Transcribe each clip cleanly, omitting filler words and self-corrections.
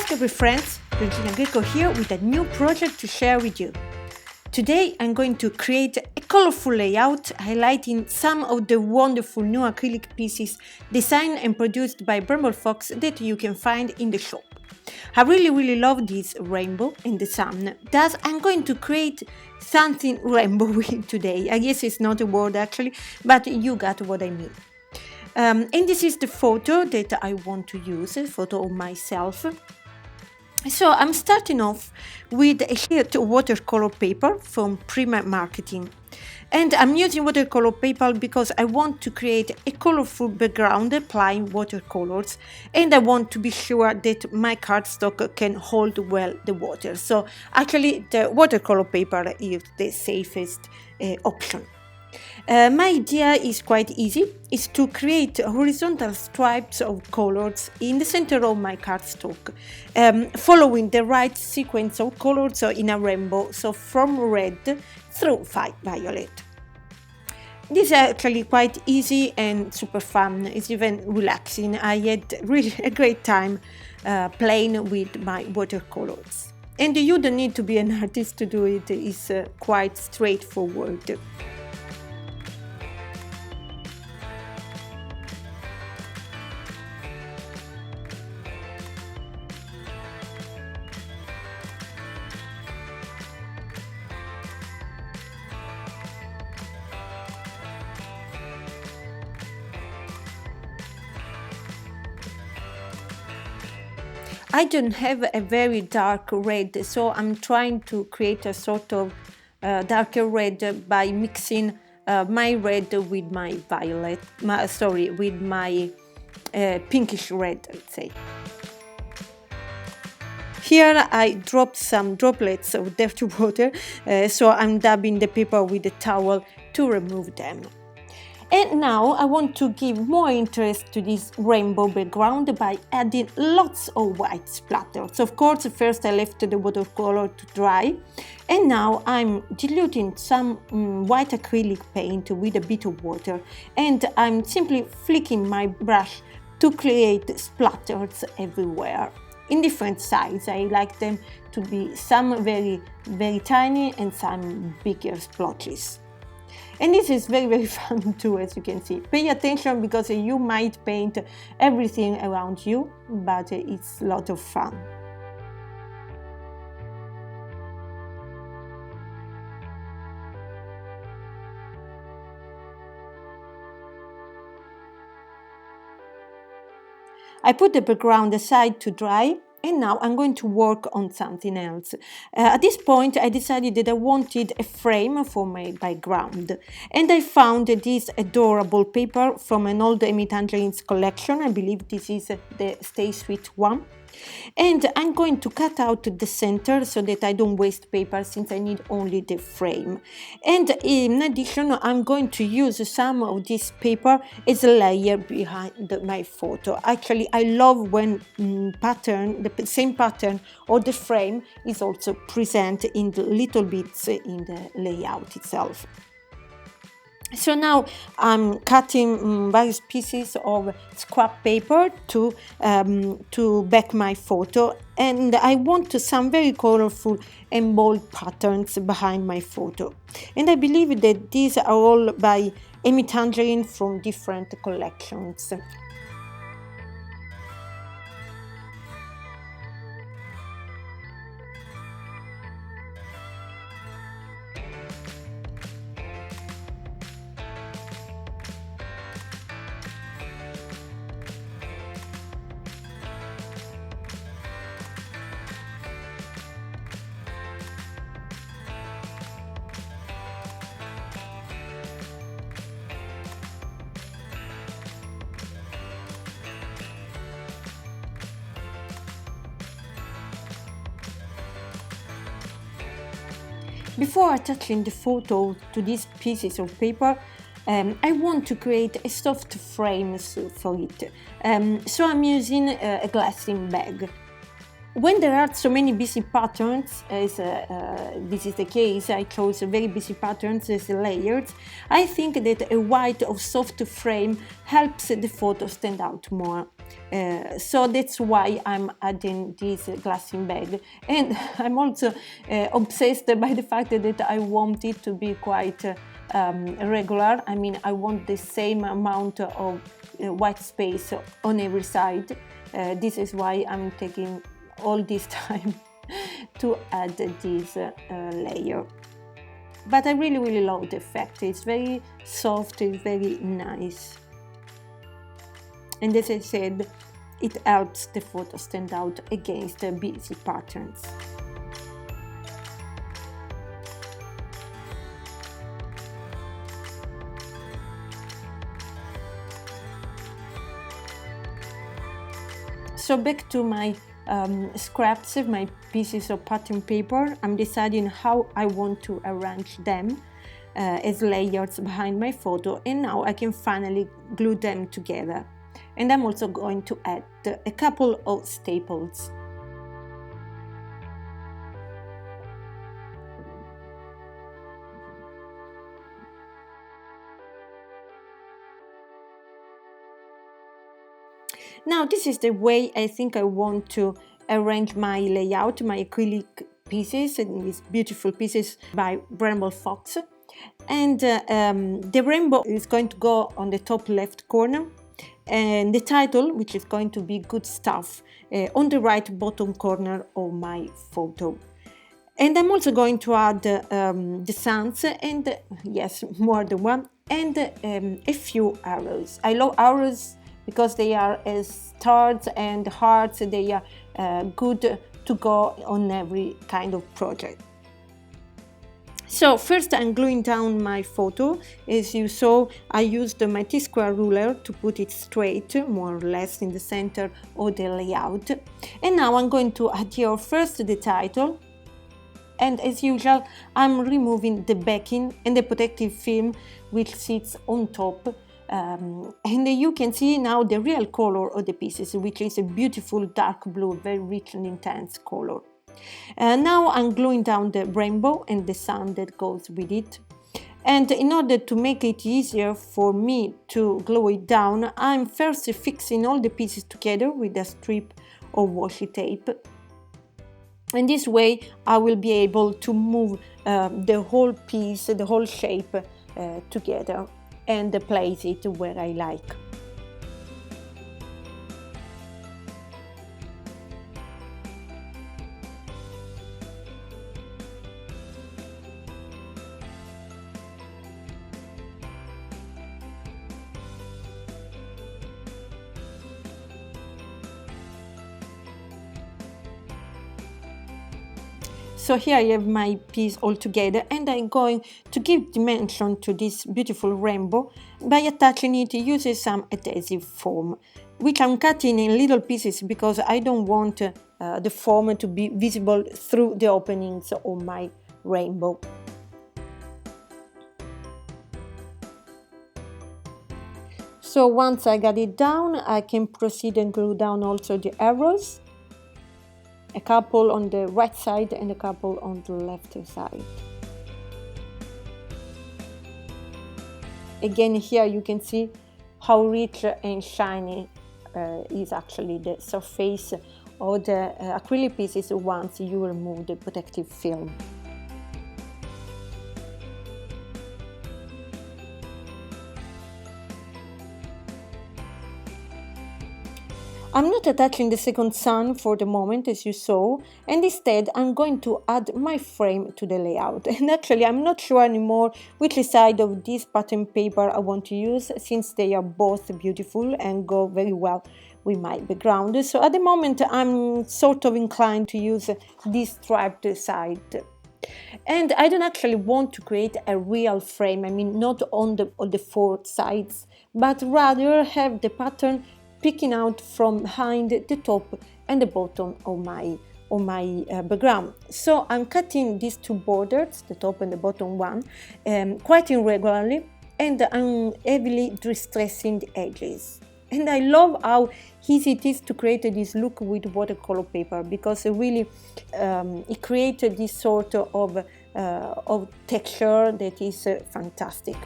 What's up, friends? Greco here with a new project to share with you. Today I'm going to create a colorful layout highlighting some of the wonderful new acrylic pieces designed and produced by Bramble Fox that you can find in the shop. I really love this rainbow in the sun, thus I'm going to create something rainbowy today. I guess it's not a word actually, but you got what I mean. And this is the photo that I want to use, a photo of myself. So I'm starting off with a sheet of watercolor paper from Prima Marketing. And I'm using watercolor paper because I want to create a colorful background applying watercolors, and I want to be sure that my cardstock can hold well the water. So actually the watercolor paper is the safest option. My idea is quite easy. It's to create horizontal stripes of colors in the center of my cardstock, following the right sequence of colors in a rainbow, so from red through violet. This is actually quite easy and super fun. It's even relaxing. I had really a great time playing with my watercolors. And you don't need to be an artist to do it. It's quite straightforward. I don't have a very dark red, so I'm trying to create a sort of darker red by mixing my red with my violet, with my pinkish red, let's say. Here I dropped some droplets of dirty water, so I'm dabbing the paper with a towel to remove them. And now I want to give more interest to this rainbow background by adding lots of white splatters. Of course, first I left the watercolor to dry, and now I'm diluting some white acrylic paint with a bit of water, and I'm simply flicking my brush to create splatters everywhere. In different sizes. I like them to be some very tiny and some bigger splotches. And this is very fun too, as you can see. Pay attention because you might paint everything around you, but it's a lot of fun. I put the background aside to dry, and now I'm going to work on something else. At this point I decided that I wanted a frame for my background, and I found this adorable paper from an old Amy Tangerine's collection. I believe this is the Stay Sweet one. And I'm going to cut out the center so that I don't waste paper, since I need only the frame. And in addition, I'm going to use some of this paper as a layer behind my photo. Actually, I love when the same pattern or the frame is also present in the little bits in the layout itself. So now I'm cutting various pieces of scrap paper to back my photo, and I want some very colorful and bold patterns behind my photo. And I believe that these are all by Amy Tangerine from different collections. Before attaching the photo to these pieces of paper, I want to create a soft frame for it. So I'm using a glassine bag. When there are so many busy patterns, as this is the case, I chose very busy patterns as layers, I think that a white or soft frame helps the photo stand out more. So that's why I'm adding this glassine bag. And I'm also obsessed by the fact that I want it to be quite regular. I mean, I want the same amount of white space on every side. This is why I'm taking all this time to add this layer. But I really love the effect. It's very soft, it's very nice. And as I said, it helps the photo stand out against the busy patterns. So back to my scraps, my pieces of pattern paper. I'm deciding how I want to arrange them as layers behind my photo, and now I can finally glue them together. And I'm also going to add a couple of staples. Now this is the way I think I want to arrange my layout, my acrylic pieces, and these beautiful pieces by Bramble Fox. And the rainbow is going to go on the top left corner, and the title, which is going to be Good Stuff, on the right bottom corner of my photo. And I'm also going to add the suns, and yes, more than one, and a few arrows. I love arrows because they are as stars and hearts. They are good to go on every kind of project. So first I'm gluing down my photo. As you saw, I used my T-square ruler to put it straight, more or less in the center of the layout. And now I'm going to adhere first the title. And as usual, I'm removing the backing and the protective film which sits on top. And you can see now the real color of the pieces, which is a beautiful dark blue, very rich and intense color. Now I'm gluing down the rainbow and the sun that goes with it. And in order to make it easier for me to glue it down, I'm first fixing all the pieces together with a strip of washi tape. And this way I will be able to move the whole piece, the whole shape together and place it where I like. So here I have my piece all together, and I'm going to give dimension to this beautiful rainbow by attaching it using some adhesive foam, which I'm cutting in little pieces because I don't want the foam to be visible through the openings of my rainbow. So once I got it down, I can proceed and glue down also the arrows. A couple on the right side and a couple on the left side. Again, here you can see how rich and shiny is actually the surface of the acrylic pieces once you remove the protective film. I'm not attaching the second sun for the moment, as you saw, and instead I'm going to add my frame to the layout. And actually I'm not sure anymore which side of this pattern paper I want to use, since they are both beautiful and go very well with my background. So at the moment I'm sort of inclined to use this striped side. And I don't actually want to create a real frame, I mean not on the four sides, but rather have the pattern picking out from behind the top and the bottom of my background. So I'm cutting these two borders, the top and the bottom one, quite irregularly, and I'm heavily distressing the edges. And I love how easy it is to create this look with watercolor paper, because it really it creates this sort of texture that is fantastic.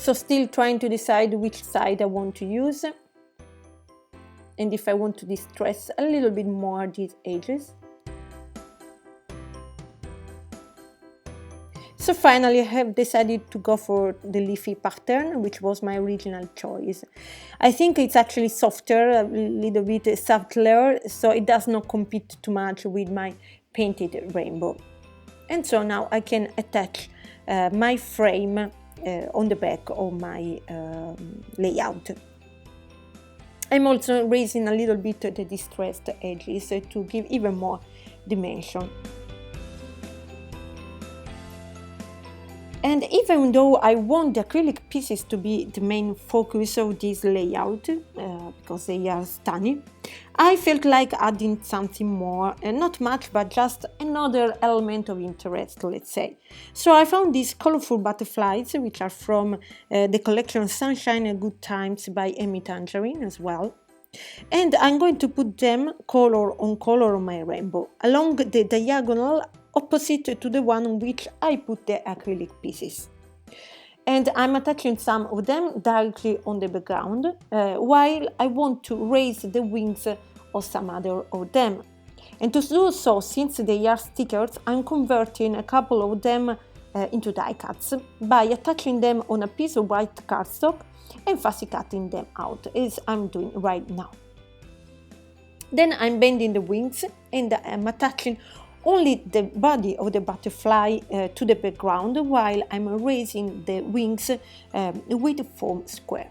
So still trying to decide which side I want to use, and if I want to distress a little bit more these edges. So finally I have decided to go for the leafy pattern, which was my original choice. I think it's actually softer, a little bit subtler, so it does not compete too much with my painted rainbow. And so now I can attach my frame on the back of my layout. I'm also raising a little bit the distressed edges to give even more dimension. And even though I want the acrylic pieces to be the main focus of this layout, because they are stunning, I felt like adding something more, not much, but just another element of interest, let's say. So I found these colorful butterflies, which are from the collection Sunshine and Good Times by Amy Tangerine as well. And I'm going to put them color on my rainbow, along the diagonal opposite to the one on which I put the acrylic pieces. And I'm attaching some of them directly on the background, while I want to raise the wings of some other of them. And to do so, since they are stickers, I'm converting a couple of them into die cuts by attaching them on a piece of white cardstock and fussy cutting them out, as I'm doing right now. Then I'm bending the wings and I'm attaching only the body of the butterfly to the background, while I'm raising the wings with foam squares.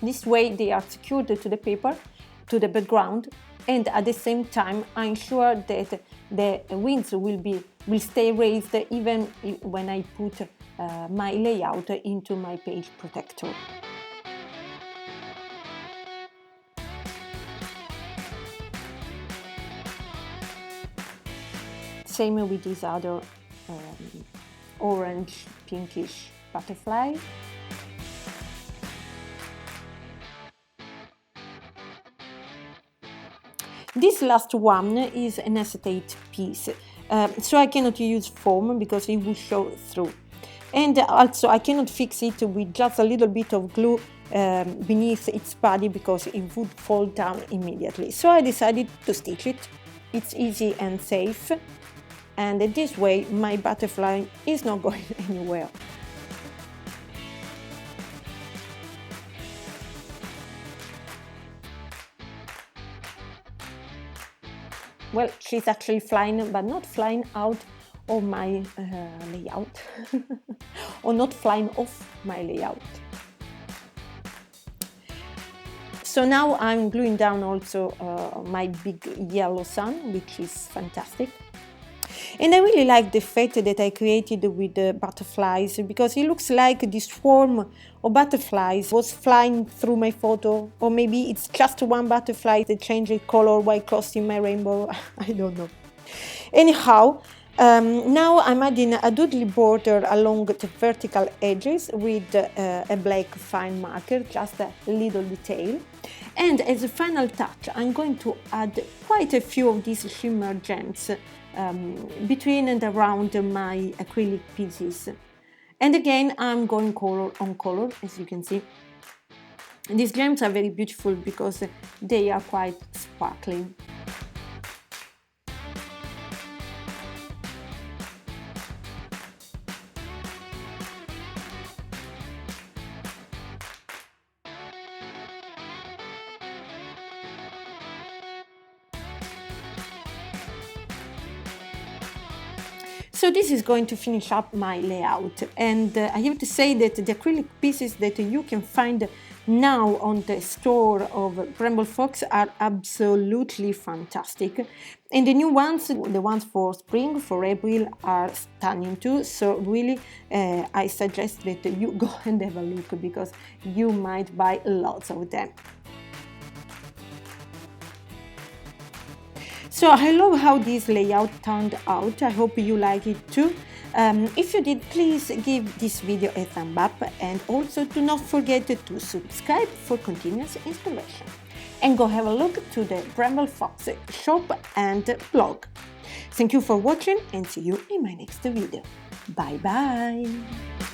This way they are secured to the paper, to the background, and at the same time I ensure that the wings will stay raised even when I put my layout into my page protector. Same with this other orange pinkish butterfly. This last one is an acetate piece, so I cannot use foam because it will show through. And also I cannot fix it with just a little bit of glue beneath its body because it would fall down immediately. So I decided to stitch it. It's easy and safe, and this way my butterfly is not going anywhere. Well, she's actually flying, but not flying out of my layout, or not flying off my layout. So now I'm gluing down also my big yellow sun, which is fantastic. And I really like the effect that I created with the butterflies, because it looks like this swarm of butterflies was flying through my photo, or maybe it's just one butterfly that changed color while crossing my rainbow. I don't know. Anyhow, now I'm adding a doodly border along the vertical edges with a black fine marker, just a little detail. And as a final touch, I'm going to add quite a few of these shimmer gems between and around my acrylic pieces. And again, I'm going color on color, as you can see. And these gems are very beautiful because they are quite sparkling. So this is going to finish up my layout, and I have to say that the acrylic pieces that you can find now on the store of Bramble Fox are absolutely fantastic, and the new ones, the ones for spring, for April, are stunning too. So really I suggest that you go and have a look, because you might buy lots of them. So I love how this layout turned out. I hope you like it too. If you did, please give this video a thumb up, and also do not forget to subscribe for continuous inspiration. and go have a look to the Bramble Fox shop and blog. Thank you for watching and see you in my next video. Bye bye!